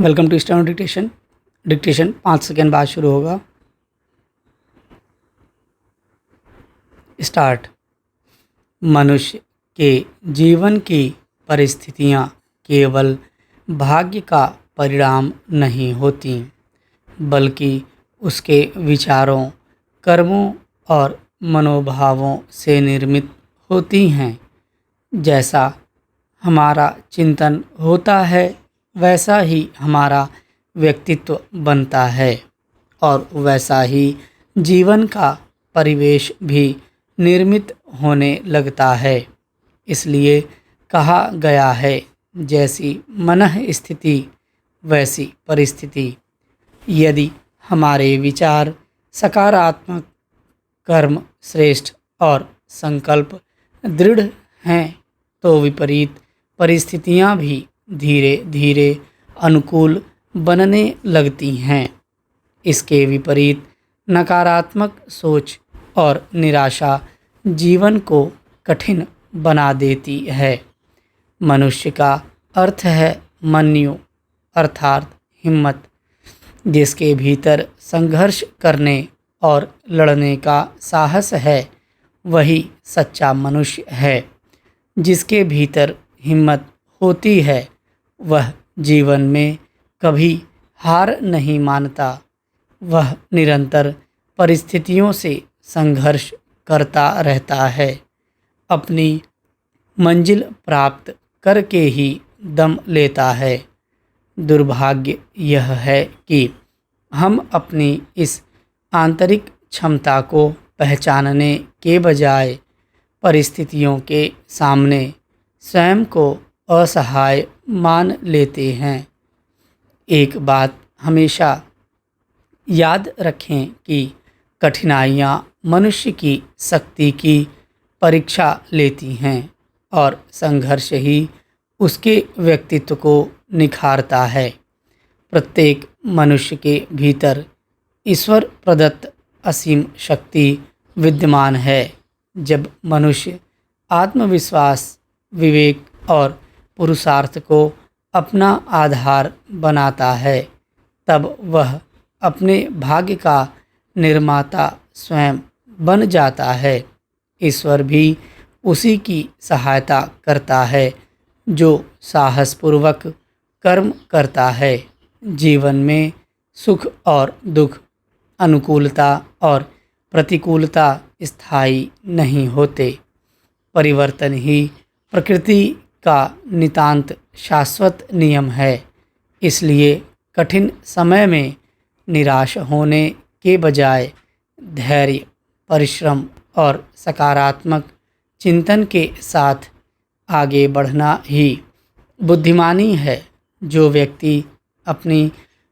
Welcome to steno dictation. Dictation 5 सेकेंड बाद शुरू होगा। स्टार्ट। मनुष्य के जीवन की परिस्थितियाँ केवल भाग्य का परिणाम नहीं होती, बल्कि उसके विचारों, कर्मों और मनोभावों से निर्मित होती हैं। जैसा हमारा चिंतन होता है, वैसा ही हमारा व्यक्तित्व बनता है और वैसा ही जीवन का परिवेश भी निर्मित होने लगता है। इसलिए कहा गया है, जैसी मनः स्थिति वैसी परिस्थिति। यदि हमारे विचार सकारात्मक, कर्म श्रेष्ठ और संकल्प दृढ़ हैं, तो विपरीत परिस्थितियां भी धीरे धीरे अनुकूल बनने लगती हैं। इसके विपरीत नकारात्मक सोच और निराशा जीवन को कठिन बना देती है। मनुष्य का अर्थ है मन्यु, अर्थात हिम्मत, जिसके भीतर संघर्ष करने और लड़ने का साहस है। वही सच्चा मनुष्य है। जिसके भीतर हिम्मत होती है, वह जीवन में कभी हार नहीं मानता। वह निरंतर परिस्थितियों से संघर्ष करता रहता है। अपनी मंजिल प्राप्त करके ही दम लेता है। दुर्भाग्य यह है कि हम अपनी इस आंतरिक क्षमता को पहचानने के बजाय परिस्थितियों के सामने स्वयं को असहाय मान लेते हैं। एक बात हमेशा याद रखें कि कठिनाइयाँ मनुष्य की शक्ति की परीक्षा लेती हैं और संघर्ष ही उसके व्यक्तित्व को निखारता है। प्रत्येक मनुष्य के भीतर ईश्वर प्रदत्त असीम शक्ति विद्यमान है। जब मनुष्य आत्मविश्वास, विवेक और पुरुषार्थ को अपना आधार बनाता है, तब वह अपने भाग्य का निर्माता स्वयं बन जाता है। ईश्वर भी उसी की सहायता करता है जो साहसपूर्वक कर्म करता है। जीवन में सुख और दुख, अनुकूलता और प्रतिकूलता स्थायी नहीं होते। परिवर्तन ही प्रकृति का नितांत शाश्वत नियम है। इसलिए कठिन समय में निराश होने के बजाय धैर्य, परिश्रम और सकारात्मक चिंतन के साथ आगे बढ़ना ही बुद्धिमानी है। जो व्यक्ति अपनी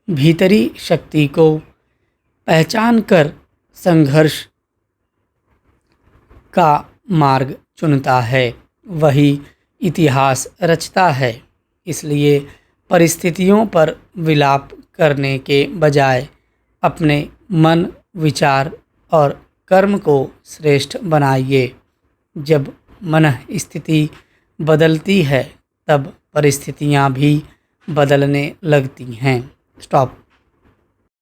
भीतरी शक्ति को पहचान कर संघर्ष का मार्ग चुनता है, वही इतिहास रचता है। इसलिए परिस्थितियों पर विलाप करने के बजाय अपने मन, विचार और कर्म को श्रेष्ठ बनाइए। जब मनः स्थिति बदलती है, तब परिस्थितियां भी बदलने लगती हैं। स्टॉप।